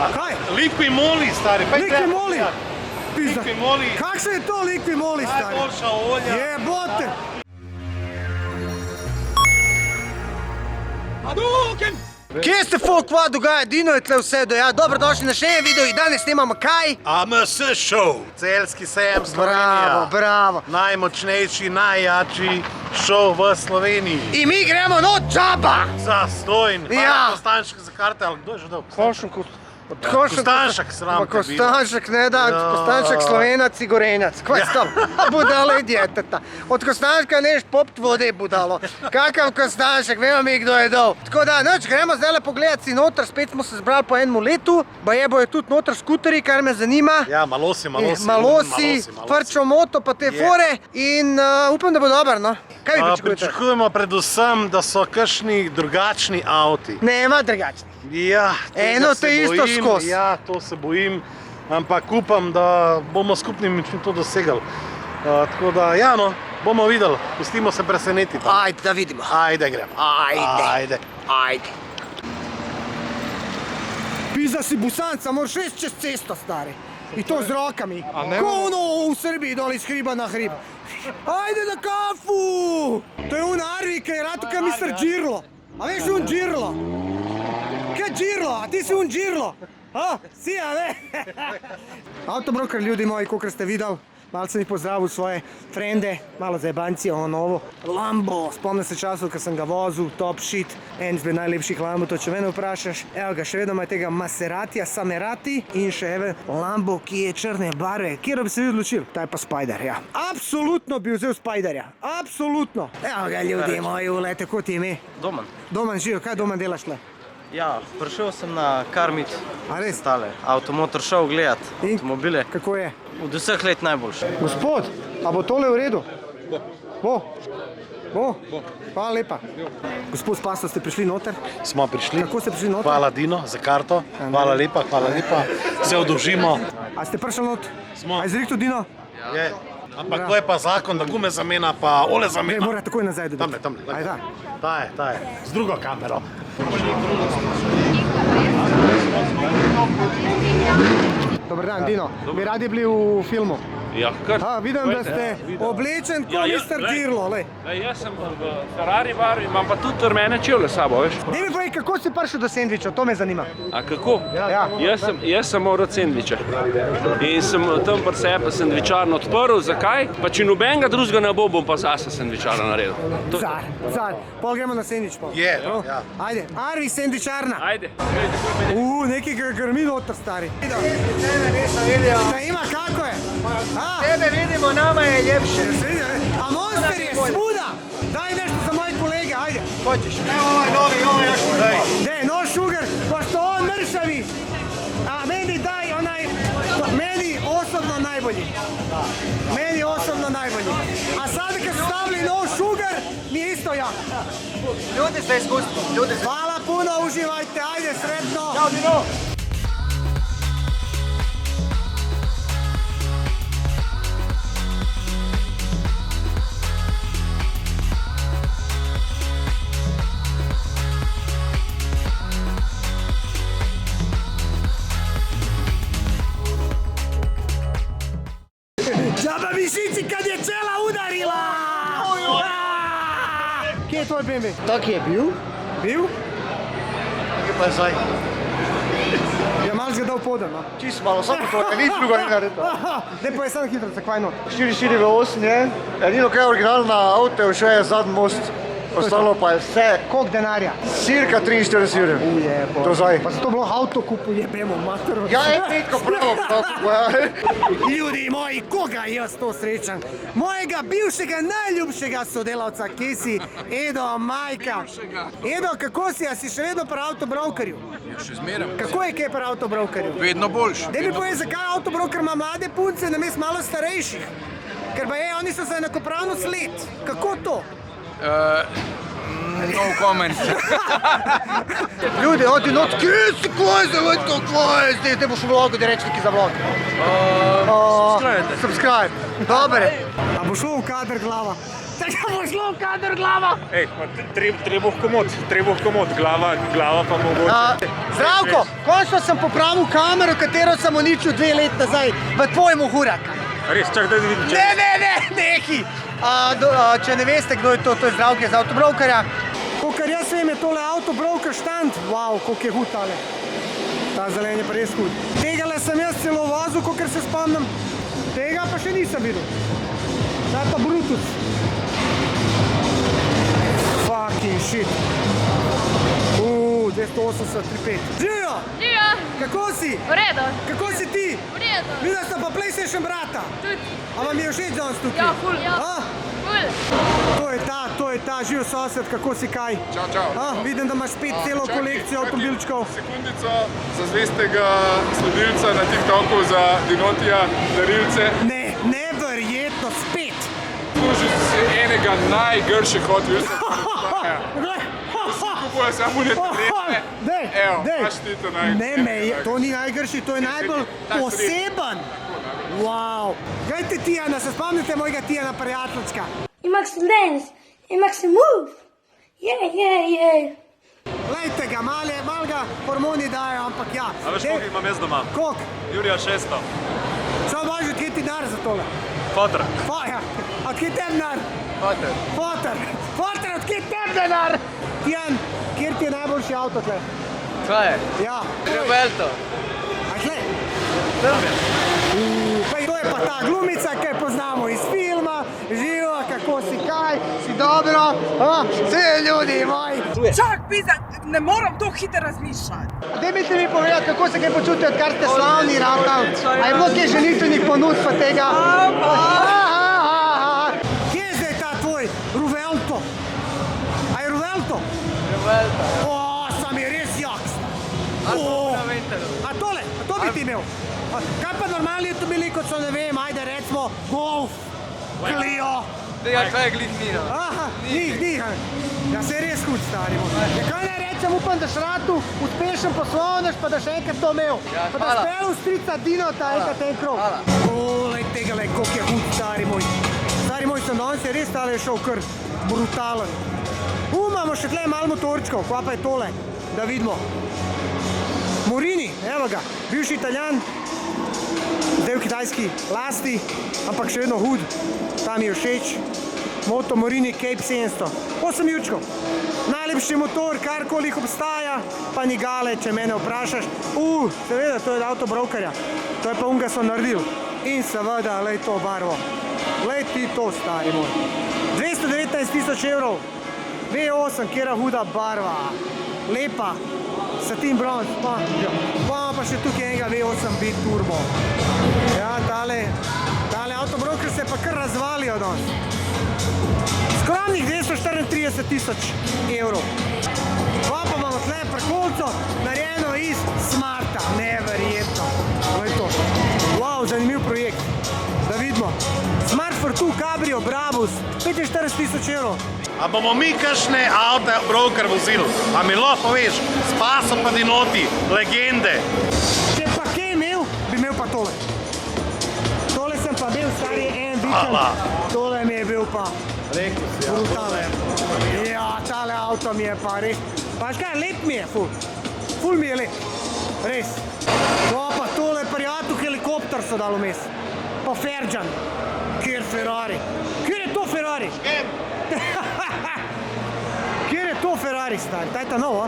Kaj? Liqui Moly, stari. Liqui Moly? Pizda. Liqui Moly. Kakše je to Liqui Moly, stari? Najboljša olja. Jebote. Kje ste folk, kva dogaja? Dino je tle vse do ja. Dobrodošli na še en video in danes snimamo kaj? AMS show. Celjski sejem Slovenija. Bravo. Najmočnejši, najjači show v Sloveniji. In mi gremo not džaba. Zastojn. Ja. Kostanček za karte, ali kdo je že dal? Kostanček, sram te bilo. Kostanček, ne da, Kostanček, Slovenac i Gorenac. Kaj ste budalo i djeteta? Od Kostančka neš popt vode budalo. Kakav Kostanček, vemo mi kdo je dal. Tako da, noč, gremo zdaj pogledat si noter, spet smo se zbrali po enemu letu. Baje bojo tudi noter skuteri, kar me zanima. Ja, malosi. Malosi, prčo moto pa te fore in upam, da bo dober, no. Kaj vi pričakujete? Pričakujemo predvsem, da so kakšni drugačni avti. Nema drugačni. Ja, eno te isto skozi. Ja, to se bojim, ampak upam, da bomo skupnim močmi to dosegali. Tako da, ja no, bomo videli, pustimo se presenetiti. Ajde, da vidimo. Ajde, gremo. Ajde. Pizda si busanca, moraš šest čez cesto, stari. I to z rokami. Ko ono u Srbiji doli iz hriba na hrib. Ajde na kafu! To je un Arvika i ratuka Mr. Džirlo. A veš un Džirlo? Kaj Džirlo? A ti si un Džirlo? A, si, a ne? Autobroker, ljudi moji, kakor ste videli, malo sem jih pozdravil svoje frende, malo zajebanci, ono novo. Lambo, spomnim se časov, ko sem ga vozil, top shit, en izmed najlepših Lambo, to če mene vprašaš. Evo ga, še vedno ima tega Maseratija, Samerati in še even Lambo, ki je črne barve. Kjer bi se vi odločil? Ta je pa Spider, ja. Absolutno bi vzel Spiderja, absolutno. Evo ga, ljudi moji, ulete, kot je ime? Doman. Doman živo, kaj Doman delaš tle? Ja, prišel sem na Karmit. A res? Stale, Automotor show gledat, In? avtomobile. Kako je? Od vseh let najboljše. Gospod, a bo tole v redu? Bo. Hvala lepa. Gospod Spaso, ste prišli noter? Smo prišli. Kako ste prišli noter? Hvala Dino za karto. Hvala lepa. Se oddolžimo. A ste prišli not? Smo. A izrihto Dino? Je. Ampak to je pa zakon, da gume zamena, pa ole Ne, zamena. mora takoj nazaj dobiti. Tamle. Aj da. Ta je. Z drugo kamero. Dobar dan, Dino. Bi radi bili v filmu? Ja, kar. Vidim, da ste oblečen kot Mr. Džirlo, lej. Jaz sem v Ferrari barvi, imam pa tudi rumene čevlje s sabo, veš. Ne mi povej, kako si prišel do sendviča, to me zanima. A kako? Ja. Jaz sem moral sendviče. In sem tam pri sebi sendvičarno odprl, zakaj? Pa če nobenega drugega ne bo, bom pa zase sendvičarno naredil. Car. Pol gremo na sendvič, pol. Je, Prav? ja. Ajde, Arvi sendvičarna. Ajde. Neki grmi noter, stari. Da ima, kako je? Tebe vidimo, nama je ljepše. A Monster je svuda! Daj nešto za moje kolege, ajde. Hoćeš? Evo ovaj novi, ovo još daj. Ne, no sugar, pošto on mršavi. A meni daj onaj, meni osobno najbolji. A sada kad su stavili no sugar, mi je isto ja. Ljudi sa iskustvom, Hvala puno, uživajte, ajde, sretno. Ćao, Dino. Džaba mišici kad je čela udarila! Kje je tvoj BMW? Tak je bil. Bil? Kje pa je zdaj? Ja, malo ga dal podan, no. Čisto malo, samo to, nič drugo ni naredil. Ne povej samo hitro, zakaj not? 448 je. Edino kaj je originalna avto, še je zadnji most. Ostalo pa je vse. Koliko denarja? Cirka 43 jurjev. Ujebo. To zdaj. Pa za to bilo avto kupu, jebemo mater. Ja, je petko pravo, Ljudi moji, koga jaz to srečam? Mojega bivšega najljubšega sodelavca, kje si? Edo, majka. Edo, kako si, a si še vedno pri avtobrokerju? Še zmeraj. Kako je kaj pri avtobrokerju? Vedno boljši. Da mi povej, zakaj avtobroker ima mlade punce namest malo starejših? Ker pa je, oni so se enakopravno sled. Kako to? No comment. Ljudi, odi not, kje si, kaj je, te boš v vlogu, da reči neki za vlog. Subscribe. Dobre. A bo šlo v kader glava? Tako bo šlo v kader glava? Ej, trebuh komod, glava pa mogoče. Zdravko, končno sem popravil kamero, katero sem uničil 2 leti nazaj v tvojem Huraka. Res, čak da vidim, če... Ne, neki. Če ne veste, kdo je to je Zdravko iz Avtobrokerja. Kolikor jaz vem, je tole Avtobroker štand. Wow, koliko je hud tale. Ta zelen je pa res hud. Tegale sem jaz celo vozil, kolikor se spomnim. Tega pa še nisem videl. Zdaj pa Brutus. Fucking shit. 280, 3,5. Živijo! Živijo! Kako si? V redu. Kako si ti? V redu. Videla sta pa PlayStation brata. Tudi. A vam je všeč danes tukaj? Ja, ful. Ja. Ful. To je ta, živ sosed, kako si kaj? Čau. Vidim, da imaš spet celo kolekcijo avtomobilčkov. Sekundico za zvestega sledilca na TikToku za Dinotija darilce. Ne, neverjetno, spet. Služi si enega najgrših Hot Wheelsov. Kupuje samo ne. Evo, imaš ti to najgrši. Ne, to ni najgrši, to je najbolj poseben. Wow. Gledajte Tijana, se spomnite mojega Tijana prijateljčka? He makes them dance. He makes them move. Yeah. Glejte ga, malo ga hormoni dajo, ampak ja. A veš, koliko imam jaz doma? Koliko? Jurija 600. Samo božje, kje ti denar za tole? Fotor. Od kje te denar? Fotor, od kje te denar? Tijan, kjer ti je najboljši avto tle? Kaj je? Ja. Rebelto. A tle? To je pa ta glumica, ki jo poznamo iz filma. Živo, kako si kaj, si dobro. Vse ljudi moji. Čak, pizda, ne moram to hitro razmišljati. Dajte mi povedati, kako se kaj počutite, odkar ste slavni ratali. A je bilo kje želitvenih ponudb pa tega? Kje je zdaj ta tvoj Ruvelto? A je Ruvelto? Rebelto. Sam je res jak. A tole, to bi ti imel. Kaj pa normalni avtomobili, kot so, ne vem, ajde recimo Golf, Clio. Tega kaj je glih nina. Aha, njih. Ja, se je res hud, stari moj. Ja, kaj naj rečem, upam, da šratu uspešen poslovnež, pa da še enkrat to imel. Ja, pa da hvala. spel strica Dinota enkrat en krog. Lej tega, koliko je hud, stari moj. Stari moj, sem danes je res tale šel kar brutalen. Imamo še tle malo motorčkov, kva pa je tole, da vidimo. Morini, evo ga, bivši Italijan, zdaj v kitajski lasti, ampak še vedno hud, tam je všeč. Moto Morini Cape 700, 8 jučkov. Najlepši motor, karkoli obstaja, pa ni gale, če mene vprašaš. Seveda, to je od Avtobrokerja, to je pa unga so naredil. In seveda, lej to barvo. Lej ti to, stari moj. 219 000 evrov, V8, kjera huda barva, lepa. Satin bronz, pa pa še tukaj enega V8 bit turbo. Ja, tale Avtobroker se pa kar razvalijo danes. Skromnih 234 000 evrov. Pa imamo tle prekolco, narejeno iz Smarta, neverjetno. Wow, zanimiv projekt, da vidimo. Smart Fortwo Cabrio Brabus, 45 000 evrov. A bomo mi kakšne Avtobroker vozili? A mi lahko poveš, Spaso pa Dinoti, legende. Če pa kaj imel, bi imel pa tole. Tole sem pa bil stari en vikend. Tole mi je bil pa brutalen. Ja, tale avto mi je pa res. Pa škaj, lep mi je, ful mi je lep. Res. To pa tole prijatelj helikopter so dalo mes. Pa Ferđan. Kjer Ferrari? Kjer je to Ferrari? Kjer je to Ferrari, stari? Taj ta nov, a?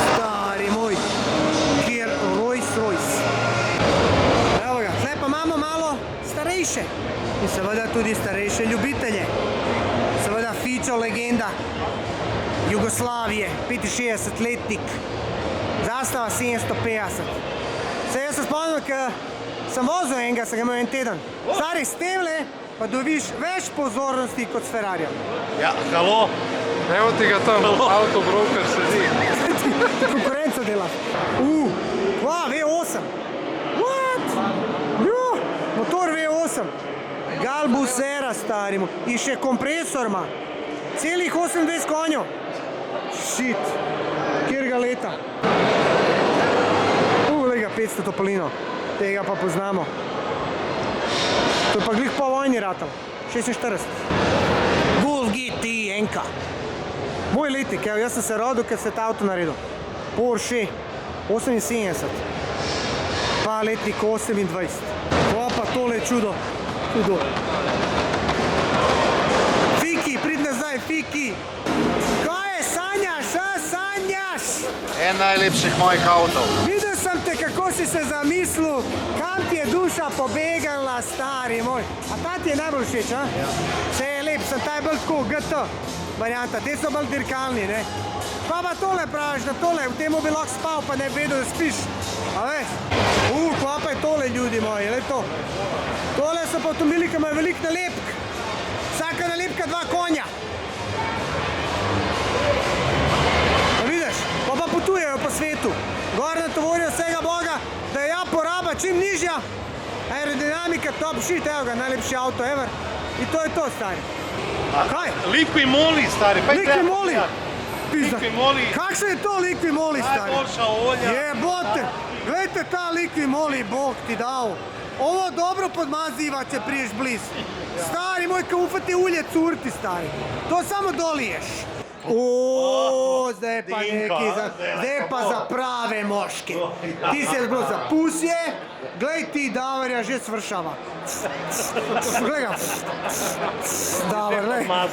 Stari moj. Kjer Rolls-Royce. Evo ga, tle pa imamo malo starejše. In seveda tudi starejše ljubitelje. Seveda Fico, legenda Jugoslavije, 65-letnik. Zastava 750. Saj jaz se spomnim, ker sem vozil enega, sem ga imel en teden. Stari stevle, pa dobiš več pozornosti kot s Ferrarijem. Ja, halo. Evo ti ga tam, Avtobroker sedi. Konkurenco delaš. V8. What? Motor V8. Galbusera, stari mu. In še kompresor ima. Celih 28 konjev. Shit. Kjer ga leta? 500 Topolino. Tega pa poznamo. To je pa glih po vojni ratal. 46. Golf GT enka. Moj letnik, evo, jaz sem se rodil, ker se je ta avto naredil. Porsche 78. Pa letnik 28. O, pa tole je čudo. Čudo. Fiki, prid nazaj, Fiki. Kaj je, sanjaš, a? Sanjaš? En najlepših mojih avtov. Videl sem te, kako si se zamislil, kam ti je duša pobegala, stari moj. A ta ti je najbolj všeč, a? Ja. Se je lep, sem ta je bolj tako, GT varianta, te so bolj dirkalni, ne? Pa tole praviš, da tole, v temu bi lahko spal, pa ne bi vedel, da spiš. A veš? Kva pa je tole, ljudi moji, le to. Tole so pa avtomobili, ki imajo veliko nalepk. Vsaka nalepka 2 konja. Pa vidiš, pa potujejo po svetu. Gor natovorijo vsega Boga, da je ja poraba čim nižja. Aerodinamika top shit, evo ga, najlepši avto ever. In to je to, stari. Kaj? Liqui Moly, stari. Liqui Moly? Liqui Moly. Kakšno je to Liqui Moly, stari? Najboljša olja. Jebote, gledajte ta Liqui Moly, Bog ti dal. Ovo dobro podmaziva, če priješ bliz. Stari moj, ka ufati ulje curti, stari. To samo doliješ. Zdaj pa neki, zdaj pa za prave moške. Ti si je bilo za pusje, glej ti, Davorja že svršava. Glej ga. Davor,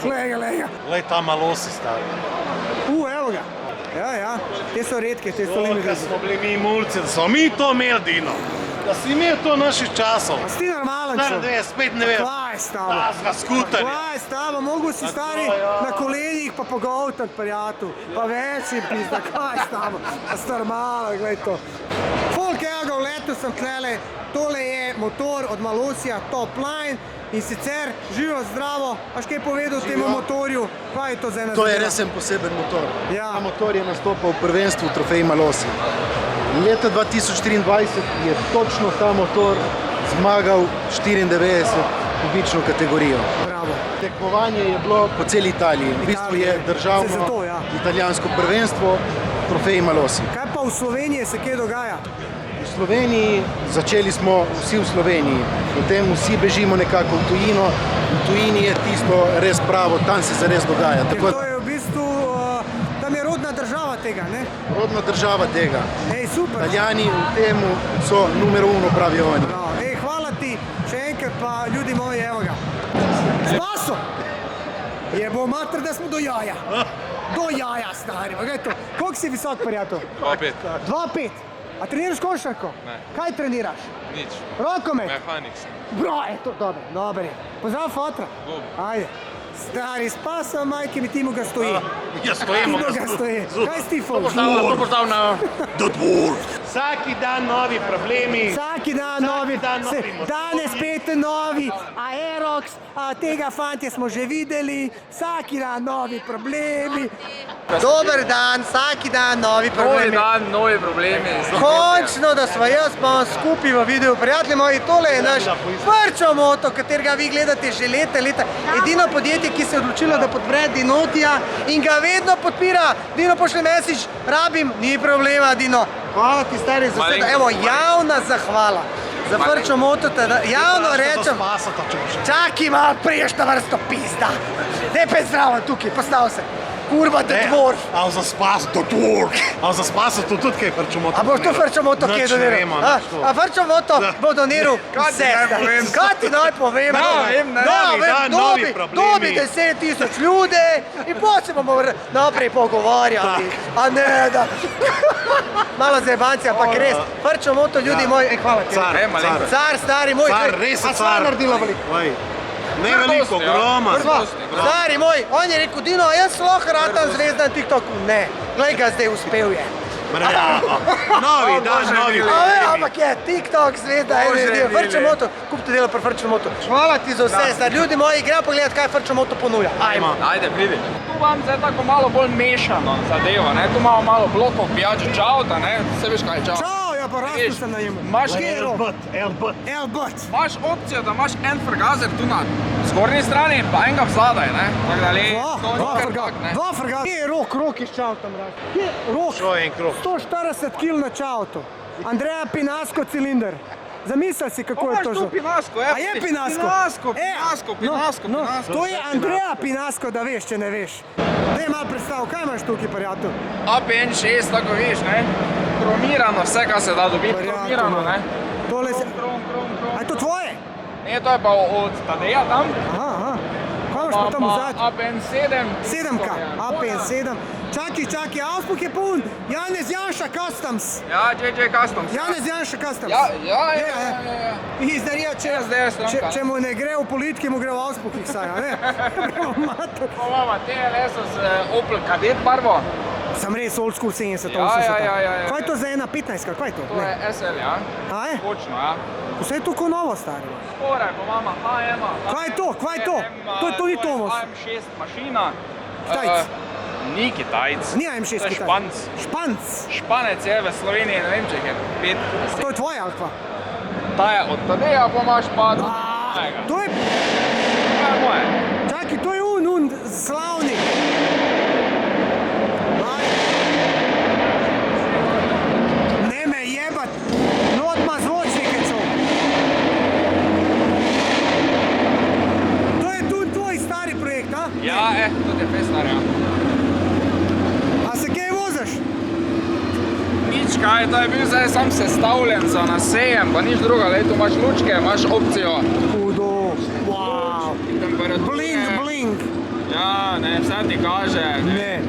glej ga. Glej ta malosi, stari. Evo ga. Ja, te so redke, te so limite. Kad smo bili mi mulci, da smo mi to imeli, Dino. Da si imel to naših časov. Pa si ti normalen čo? 95. Kva je s tabo? Razga skuterja. Kva je s tabo? Mogu si stari na kolenjih pa pogovtat, prijatelj. Pa več je pizda, kva je s tabo? Pa si normalen, gled to. Folk, evo ga, v letu sem tlele. Tole je motor od Malosija, Top Line. In sicer, živo, zdravo, a še kaj povedal temu motorju? Kaj je to za ena zadeva? To je res en poseben motor. Ja. Ta motor je nastopal v prvenstvu Trofej Malosij. Leta 2024 je točno ta motor zmagal 94 kubično kategorijo. Bravo. Tekmovanje je bilo po celi Italiji. V bistvu je državno italijansko prvenstvo Trofej Malosij. Kaj pa v Sloveniji se kaj dogaja? V Sloveniji, začeli smo vsi v Sloveniji, potem vsi bežimo nekako v tujino, v tujini je tisto res pravo, tam se zares dogaja. To je v bistvu, tam je rodna država tega, ne? Rodna država tega. Ej, super. Italijani v temu so numero 1, pravijo oni. Ej, hvala ti, še enkrat pa ljudi moji, evo ga. Spaso! Jebo mater, da smo do jaja. Do jaja, stari, gledaj to. Koliko si visok, prijatelj? 2,5. 2,5. A treniraš košarko? Ne. Kaj treniraš? Nič. Rokomet? Mehanik sem. Bro, eto, dobro je. Pozdrav, fotra. Ajde. Stari, spasao majke mi, Timo ga stoji. Ja, stojimo. Timo ga stoji. Kaj si ti, folk? To postav na... The Dwarf. Vsaki dan novi problemi. Vsaki dan novi. Danes spet novi. Aerox, tega fantje smo že videli. Vsaki dan novi problemi. Dober dan, vsaki dan novi problemi. Novi problemi. Končno, da smo jaz pa skupaj v videu. Prijatelji moji, tole je naš Frčo moto, katerega vi gledate že leta. Edino podjetje, ki se je odločilo, da podpre Dinotija in ga vedno podpira. Dino, pošli message, rabim, ni problema, Dino. Hvala ti, stari, za vse. Evo, javna zahvala. Za Frčo moto, javno rečem. Čaki malo, priješ na vrsto pizda. Dej pa zdravo tukaj, postav se. Kurva, The Dwarf. A za spas, The Dwarf. A za spas to tudi kaj Frčo moto. A boš to Frčo moto kje doniral? A Frčo moto bo doniral vse. Kaj ti naj povem? Novi problemi. Dobi 10,000 ljudi in potem se bomo naprej pogovarjali. A ne, da... Malo zajebanci, ampak res. Frčo moto, ljudi moji, hvala ti. Car, stari moj. Car, res je car. naredila veliko. Ne veliko, ogroma. Stari moj, on je rekel, Dino, jaz lahko ratam zvezda na TikToku. Ne, glej ga zdaj, uspel je. Novi dan, novi problemi. Ampak je, TikTok, zvezda, Frčo moto, kupite delo pri Frčo moto. Hvala ti za vse, stari ljudi moji, gremo pogledati, kaj Frčo moto ponuja. Ajmo. Ajde, pridi. Tu vam zdaj tako malo bolj mešano zadeva, ne? Tu imamo malo blokov pijača čauta, ne? Vse veš kaj je čauta. Čau, ja pa rastu sem na njemu. Imaš L-but. Imaš opcijo, da imaš en frgazer tu na zgornji strani pa enega vzadaj, ne? Tako da Dva frgazer. Kje je rok iz čauta, mrak? Kje je rok? Šo je en krok? 140 kg na čautu. Andreja Pinasko cilinder. Zamisli si, kako je to že. Pinasko, A je Pinasko? Pinasko. To je Andreja Pinasko, da veš, če ne veš. Daj malo predstav, kaj imaš tukaj, prijatelj? APN6, tako veš, ne? Kromirano, vse, kar se da dobiti, kromirano, ne? Tole se... Krom. A je to tvoje? Ne, to je pa od Tadeja tam. Aha. Kaj imaš pa tam v zadnji? APN7. 7K, APN7. Čaki, Auspuh je pun. Janez Janša Customs. Ja, JJ Customs. Janez Janša Customs. Ja. Izdarija, če mu ne gre v politiki, mu gre v Auspuhih saj, a ne? Imamo TLS z Opel Kadett barvo. Sem res old school 70, 80. Ja. Kaj je to za 1.15, kaj je to? To je SL, ja. A je? Točno, ja. Vse je tukaj novo, stari. Skoraj, pa imamo HM. Kaj je to? To ni Tomos. HM6 mašina. Kitajc. Ni Kitajc. Ni HM6 To je Kitajc. Španc. Španc. Španec je v Sloveniji, ne vem, če je 5. To je tvoje ali kva? Ta je od Tadeja, pa imaš pa... To je... To je moje. Čaki, to je un slavni. Ne me jebat. Not ma zvočnike čo. To je tu tvoj stari projekt, a? Ja, to je pesnar, ja. A se kaj vozaš? Nič kaj, to je bil zdaj sam sestavljen za nasejem, pa nič druga, lej, tu imaš lučke, imaš opcijo. Hudo, wow. Temperature. Bling. Ja, ne, vse ti kaže. Ne.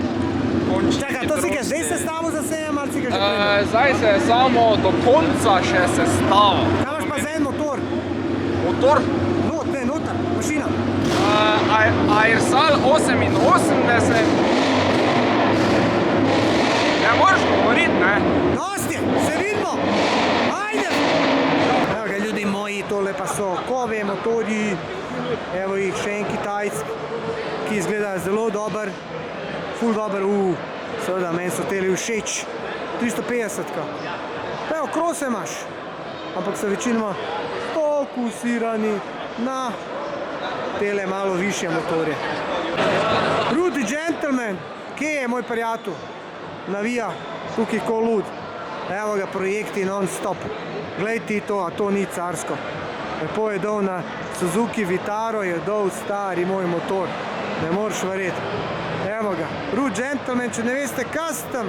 Čakaj, to si ga zdaj sestavil za sejem ali si ga že prej? Zdaj se je samo do konca še sestavil. Kaj imaš pa za en motor? Motor? Notar, mašina. Airsal 88. Ne moreš govoriti, ne? Dostje, se vidimo. Ajde. Evo ga, ljudi moji, tole pa so kove motorji. Evo jih še en Kitajc, ki izgleda zelo dober. Ful dober, seveda, meni so teli všeč. 350-ka. Evo, krose imaš, ampak so večinoma fokusirani na tele malo višje motorje. Rudy Gentleman, kje je moj prijatelj? Navija, tukaj ko lud. Evo ga, projekti non-stop. Glej ti to, a to ni carsko. Lepo je dol na Suzuki Vitaro, je dol stari moj motor. Ne moreš verjeti. Evo ga, Rudy Gentleman, če ne veste, custom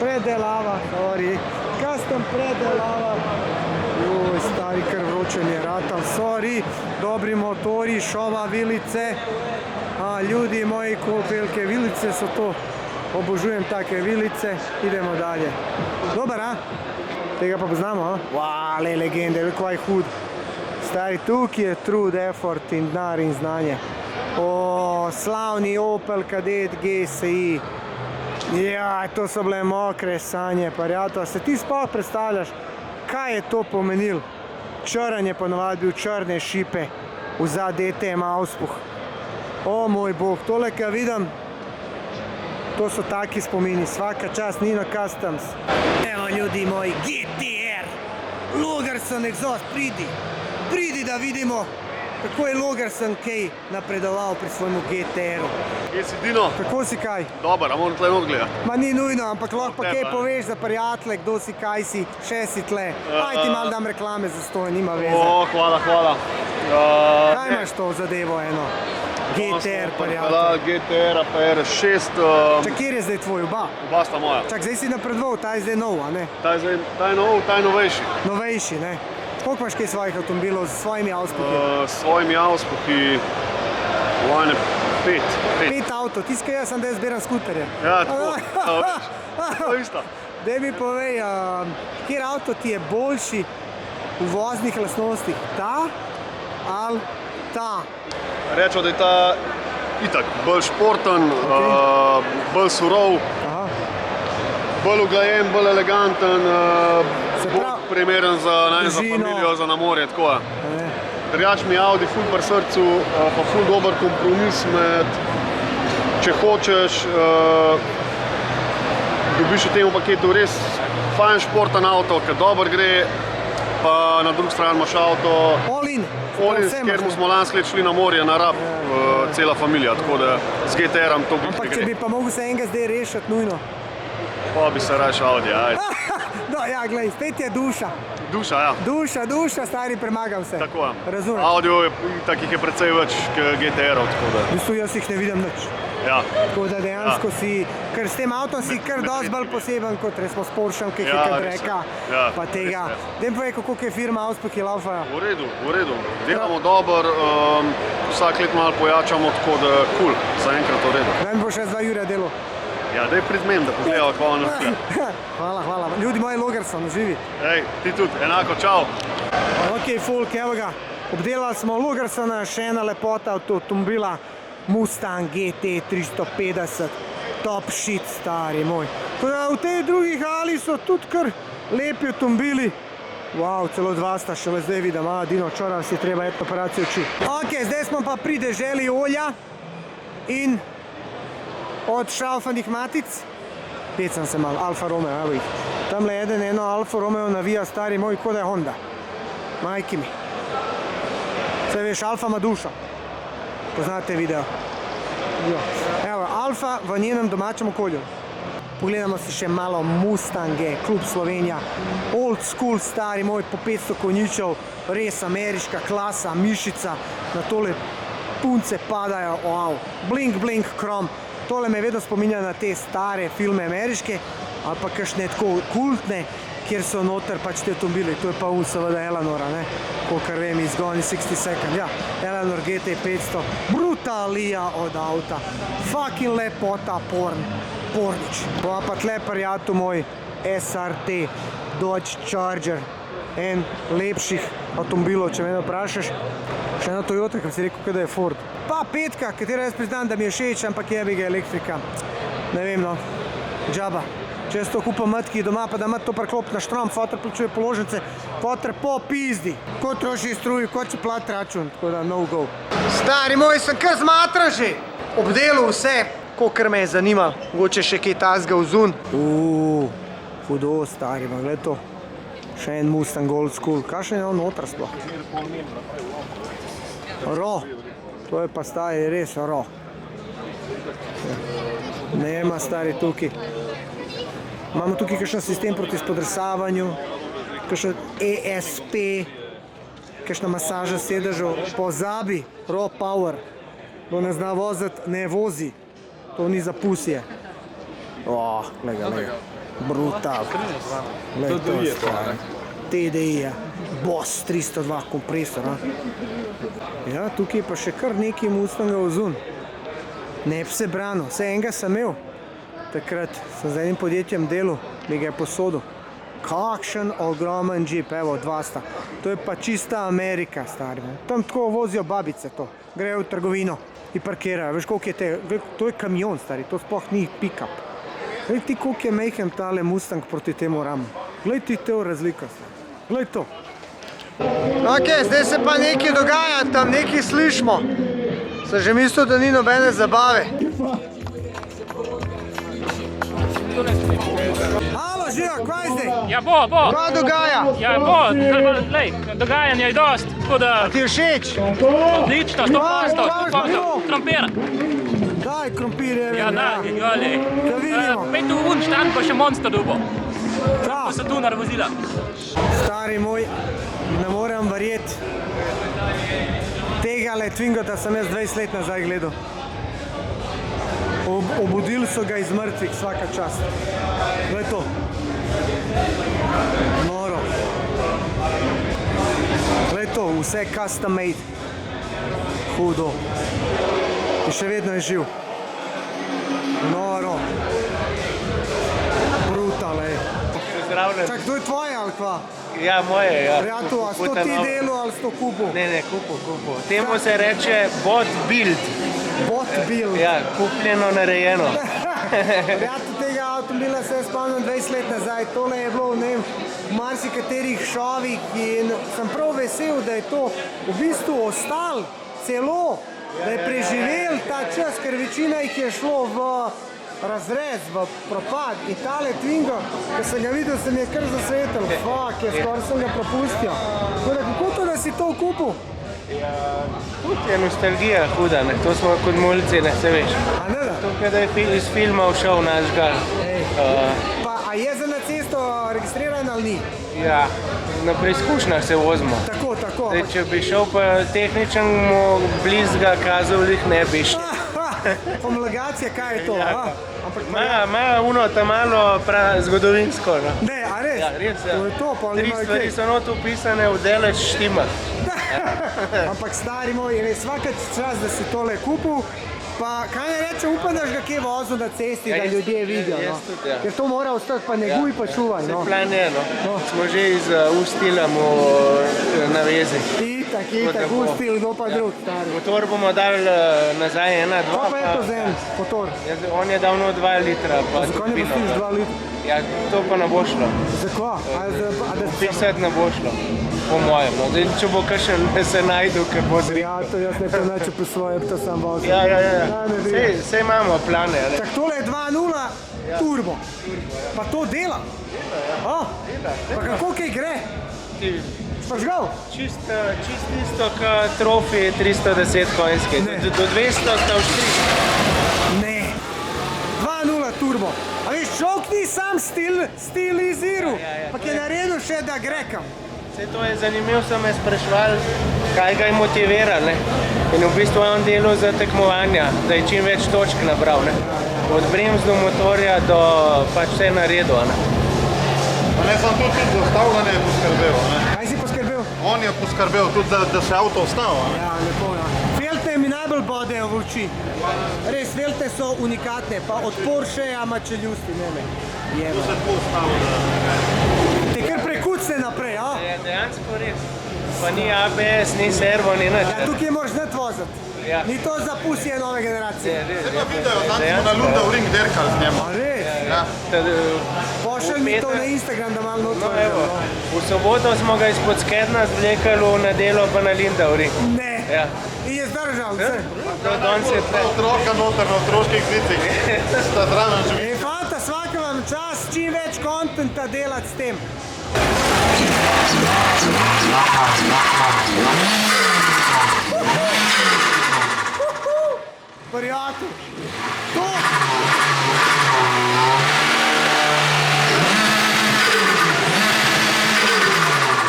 predelava, custom predelava. Joj, stari, kar vroče mi je ratal, sorry, dobri motori, šova, vilice. Ljudi moji, velike vilice so to, obožujem take vilice, idemo dalje. Dobar, a? Tega pa poznamo, a? Wow, le legende, kaj hud. Stari, tukaj je trud, effort in denar in znanje. Slavni Opel Kadett GSI. Ja, to so bile mokre sanje, prijatelj. Se ti sploh predstavljaš, kaj je to pomenil? Črn je ponovadi bil, črne šipe, vzad DTM Auspuh. O moj bog, tole, kaj vidim, to so taki spomini, svaka čast, Nino Customs. Evo, ljudi moji, GTR, Logarson Exhaust, pridi da vidimo, kako je Logarson kaj napredoval pri svojemu GTR-u. Kje si, Dino? Kako si kaj? Dobar, a moram tle not gledati. Ma ni nujno, ampak lahko pa kaj poveš za prijatelje, kdo si, kaj si, še si tle. Aj ti malo dam reklame za stoj, nima veze. Hvala. Kaj imaš to zadevo eno? GTR, prijatelj. GTR, pa R6. Čak, kjer je zdaj tvoj, oba? Oba sta moja. Čak, zdaj si napredoval, ta je zdaj nov, a ne? Ta je nov, ta je novejši. Novejši, ne? Koliko imaš kaj svojih avtomobilov s svojimi Auspuhi? S svojimi Auspuhi, vojne 5. 5 avto, tiskaj jaz sem, da jaz zbiram skuterje. Ja, to isto. Daj mi povej, kjer avto ti je boljši v voznih lastnostih? Ta ali ta? Rečemo, da je ta itak bolj športen, bolj surov, bolj uglajen, bolj eleganten, bolj primeren za familijo, za na morje, tako je. Drugač mi je Audi ful pri srcu, pa ful dober kompromis med, če hočeš, dobiš v tem paketu res fajn športen avto, ki dober gre, pa na drugi strani imaš avto All-in, kjer smo lansko let šli na morje, na Rab, cela familija, tako da z GTR-om to bi gre. Ampak če bi pa mogel se enega zdaj rešiti nujno? Pa bi se raje Audi, ajde. No, ja, glej, spet je duša. Duša, ja. Duša, stari premaga vse. Tako. Razumem. Audio je takih je precej več GTR-ov, tako da. V bistvu jaz jih ne vidim nič. Ja. Tako da dejansko si, ker s tem avtom si kar dosti bolj poseben kot resmo s Porschem, ki je hitra treka, pa tega. Daj mi povej, kako je firma Auspah, ki laufajo. V redu. Delamo dobro, vsak let malo pojačamo, tako da kul, zaenkrat v redu. Daj mi bo še 2 ure delo. Ja, daj pridem, da pogledamo, kako on naspija. Hvala. Ljudi moji Logarson, živi. Ej, ti tudi, enako, čau. Ok, folk, evo ga. Obdelali smo Logarsona, še ena lepota avtomobila. Mustang GT 350, top shit, stari moj. V tej drugi hali so tudi kar lepi avtomobili. Wow, celo 2 sta šele zdaj vidim, Dino, čorav si treba eti operacijo oči. Ok, zdaj smo pa pri deželi olja in od šraufanih matic. Pecam se malo, Alfa Romeo, evo jih. Tamle eno Alfa Romeo navija, stari moj, kot da je Honda. Majki mi. Saj veš, Alfa ima dušo. Poznate video. Evo, Alfa v njenem domačem okolju. Pogledamo si še malo Mustange, Klub Slovenija. Old school, stari moj, po 500 konjičev, res ameriška klasa, mišica. Na tole punce padajo, wow. Blink, blink, krom. Tole me vedno spominja na te stare filme ameriške, ali pa kakšne tako kultne, kjer so noter pač te avtomobili. To je pa seveda Eleanora, ne? Kolikor vem, iz Gone 60 Second. Ja, Eleanor GT 500. Brutalija od avta. Fucking lepota, pornič. Pa tle prijatelj moj SRT Dodge Charger. En lepših avtomobilov, če me vprašaš. Še ena Toyota, ki si rekel, da je Ford. Pa petka, katera jaz priznam, da mi je všeč, ampak je bi ga elektrika. Ne vem, no. Džaba. Če jaz to kupam matki doma, pa da mat to preklop na štrom, fotor plačuje položnice, fotor po pizdi. Ko troši struju, ko će plat račun, tako da no go. Stari moj, sem kar zmatran že. Obdelal vse, kolikor me je zanimal. Mogoče še kaj tazga vzun. Hudo, stari, ma gled to. Še en Mustang Old School. Kakšen je on noter sploh? Ro. To je pa stari res ro. Nema stari tukaj. Imamo tukaj kakšen sistem proti spodrsavanju, kakšen ESP, kakšna masaža sedežev. Pozabi, raw power. Kdo ne zna voziti, ne vozi. To ni za pusje. Glej ga. Brutal. Glej to stari. TDI, Boss 302 kompresor. Ja, tukaj pa še kar nekaj Mustanga vzun. Ne bi se branil, vse enega sem imel. Takrat sem z enim podjetjem delal, mi ga je posodil. Kakšen ogromen džip, evo, 2 sta. To je pa čista Amerika, stari. Tam tako vozijo babice to. Grejo v trgovino in parkirajo. Veš, koliko je te, to je kamion, stari, to sploh ni pick-up. Glej ti, koliko je majhen tale Mustang proti temu ramu. Glej ti to razliko, stari. Glej to. Ok, zdaj se pa nekaj dogaja, tam nekaj slišimo. Sem že mislil, da ni nobene zabave. Halo, Živa, kaj zdaj? Ja, bo. Kaj dogaja? Ja, bo, lej, dogajanja je dost, tako da... A ti je všeč? Odlično, 100%, krompir. Daj, krompir je. Ja, daj, lej. Da vidimo. Pej tu un štant, pa še monster dubo. Tako so tu narvozila. Stari moj, ne morem verjeti. Tegale Twingota sem jaz 20 let nazaj gledal. Obudili so ga iz mrtvih, vsaka čast. Glej to. Noro. Glej to, vse custom made. Hudo. In še vedno je živ. Noro. Brutal, ej. Čak, to je tvoje ali kva? Ja, moje, ja. Prijatelj, a sto ti delu ali sto kupu? Ne, kupu. Temu se reče bot build. Bot build? Ja, kupljeno, narejeno. Prijatelj, tega avtomobila se spomnim 20 let nazaj. Tole je bilo, ne vem, v marsikaterih šovih in sem prav vesel, da je to v bistvu ostal celo, da je preživel ta čas, ker večina jih je šlo v razrez, v propad. In tale Twingo, ko sem ga videl, se mi je kar zasvetel. Fuck, skoraj sem ga propustil. Kako to, da si to kupil? Tudi je nostalgija huda, ne? To smo kot mulci, ne se veš. A ne da? To, kada je iz filma všel naš gal. Pa, a je za na cesto registriran ali ni? Ja, na preizkušnjah se vozimo. Tako. Zdaj, če bi šel pa tehničen, mu blizga kazal, jih ne bi šli. Homologacija, kaj je to? Ima uno tam malo zgodovinsko. No? Ne, a res? Ja, res, ja. To je to, pa 3 stvari so not upisane, v delež štima. Ampak stari moj, je svaka čas, da si tole kupil. Pa kaj ne reče, upam, da ga kje vozil na cesti, da ljudje vidijo. Jaz tudi, ja. Ker to mora ostati, pa neguj, pa čuvaj. Se plan je, no. Smo že iz ustila mu navezi. Itak, ustil, kdo pa drug, stari. Motor bomo dali nazaj 1, 2. Kaj pa je to zen, motor? On je dal 2 litra. Zakaj ne postiš 2 litra? Ja, to pa ne bo šlo. Zakaj? Pisati ne bo šlo. Po mojem, no. Zdaj, če bo kakšen, se najdu, ker bo zri. Ja, to jaz ne prenačem po svoje, to sam vozim. Ja. Sej imamo plane. Tak tole je 2.0 turbo. Pa to dela? Pa kako kaj gre? Spažgal? Čist isto, ka Trofi 310 konjske. Do 200 sta v 3. Ne. 2.0 turbo. A veš, šok ni sam stiliziral, pa je naredil še, da gre kam. To je zanimivo, so me sprašvali, kaj ga je motiviralo. In v bistvu je on delal za tekmovanja, da je čim več točk nabral. Od bremz do motorja do pač vse naredil. Ne, sem tudi za ustavljanje poskrbel. Kaj si poskrbel? On je poskrbel tudi, da se avto ustavlja. Ja, lepo, ja. Felte mi najbolj bodejo v oči. Res, felte so unikatne, pa od Porscheja mačeljusti, ne. To se tako ustavlja. Te kar prekucne naprej, a? Ja, dejansko res. Pa ni ABS, ni servo, ni nič. Ja, tukaj moraš net voziti. Ja. Ni to za pusije nove generacije. Se pa vidijo, tam smo na Lundaring derkali z njema. A res? Ja. Pošelj mi to na Instagram, da malo No, evo, v soboto smo ga izpod skedna zvlekali v nedelo pa na Lindauring. Ne. Ja. In je zdržal, vse. Danes je tle. Otroka noter na otroških vicih. Sta zraven živi. Fanta, svaka vam čas, čim več kontenta delati s tem. Prijatelj, to!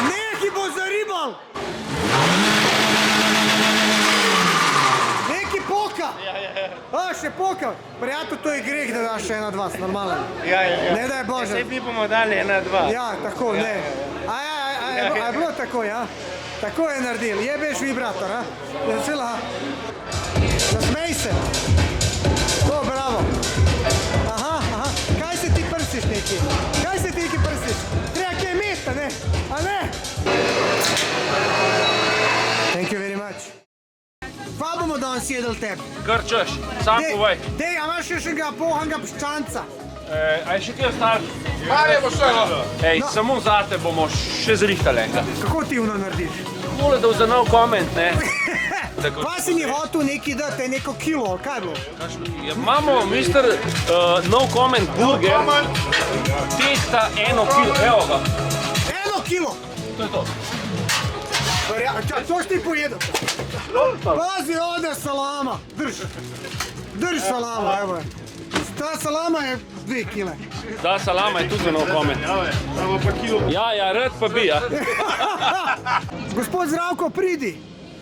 Neki bo zaribal! Neki poka! Še poka! Prijatelj, to je greh, da daš še 1-2, normalno. Ja. Ne daj Bože. Sej bi bomo dali 1-2. Ja, tako, ne. A je bilo tako, ja? Tako je naredil. Jebeš vibrator, a? Je cela. Nasmej se. To, bravo. Aha. Kaj se ti prsiš neki? Kaj se ti neki prsiš? Treba kaj mesta, ne? A ne? Thank you very much. Pa bomo danes jedel tebi. Kar češ, sam povej. Dej, a imaš še enega pohanga piščanca? A je še kje ostali? Mare bo šlo. Ej, samo zate bomo še zrihtali enega. Kako ti ono narediš? Tole dal za nov koment, ne? Pa si mi hotel neki dati, neko kilo, kaj je bilo? Imamo, mister, nov koment burger. Tehta 1 kilo, evo ga. 1 kilo? To je to. To si ti pojedel. Pazi, ode salama. Drž salama, evo je. Ta salama je 2 kile. Da, salama je tudi za nov koment. Ja, rad pa bi, ja. Gospod Zdravko, pridi.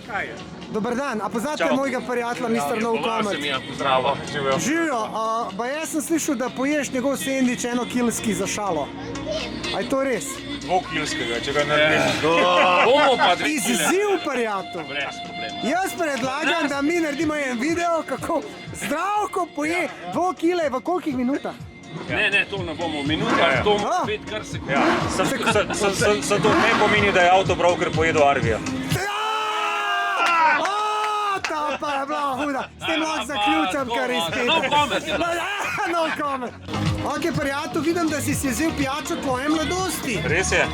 Kaj je? Dobar dan, a poznate mojega prijatelja, Mr. No Comment? Zdravo. Živijo, pa jaz sem slišal, da poješ njegov sendvič 1-kilski za šalo. A je to res? 2-kilskega, če ga naredim. Bomo pa 2 kile. Izziv, prijatelj. Brez problema. Jaz predlagam, da mi naredimo en video, kako Zdravko poje 2 kile v kolikih minutah. Ne, to ne bomo v minutah, to bomo spet kar sekund. Sam to ne pomeni, da je avtobroker pojedel Arvija. Ta pa je bila huda. S tem lahko zaključam, kar izpite. No comment. No comment. Ok, prijatelj, vidim, da si vzel pijačo tvoje mladosti. Res je?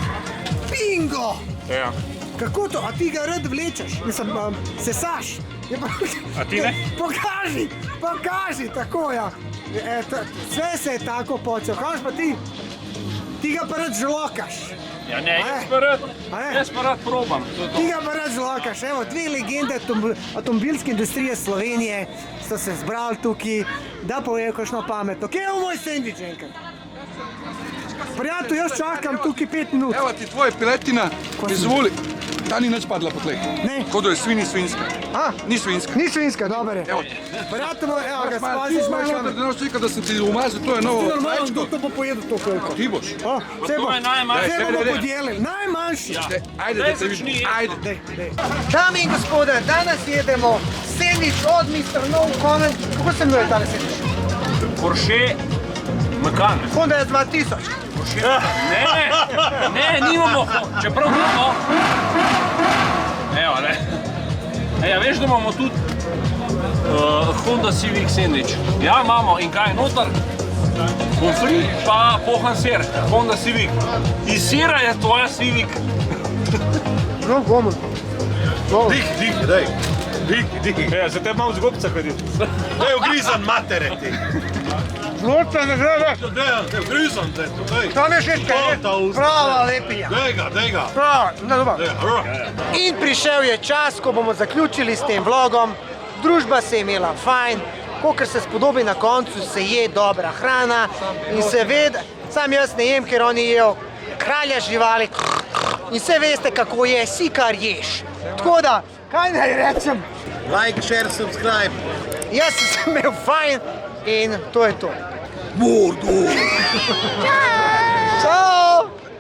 Bingo! Ja. Kako to? A ti ga rad vlečeš? Mislim, sesaš? A ti ne? Pokaži, tako ja. Sve se je tako počel. Kaš pa ti? Ti ga pa rad žlokaš. Ja ne, jaz pa rad probam. Ti ga pa rad žlokaš. Evo, 2 legende avtomobilske industrije Slovenije sta se zbrali tukaj, da povejo kakšno pametno. Kje je moj sendvič enkrat? Prijatelj, jaz čakam tukaj 5 minut. Evo ti tvoja piletina, izvoli. Ta ni nič padla po tleh. Ne. Kodo je svinjska. Ni svinjska. Ni svinjska, dober je. Prijatelj moj, evo ga, spaziš Ti moj smo šamer. da ne čekal, da sem ti umazal, to je novo. Normalno, kdo to bo pojedel to koliko? Ti boš. Vse To je najmanjši. bomo podijelili, najmanjši. Ajde, da te vidim. Ajde. Dame in gospode, danes jedemo sendvič od Mr. No Comment. Kako se imenuje tale sendvič? Porsche Macan. Honda je 2000. Ne, nimamo, čeprav imamo. Evo, ne. Ja, veš, da imamo tudi Honda Civic sandwich. Ja, imamo. In kaj je noter? Pomfrit pa pohan sir. Honda Civic. Iz sira je tvoja Civic. No, bomo. Dih, daj. Dih. Ja, za te imam zgobca hoditi. Daj, ugrizan matere ti. Zlota ne gre več. Ne, ugrizan te, daj. To ne šeška, prava lepija. Daj ga. Prava, ne dobro. In prišel je čas, ko bomo zaključili s tem vlogom. Družba se je imela fajn, kakor se spodobi na koncu, se je dobra hrana in seveda, sam jaz ne jem, ker oni jejo kralja živali in vse veste, kako je, si kar ješ. Tako da, kaj naj rečem? Like, share, subscribe. Jaz sem imel fajn in to je to. Mordo! Čau!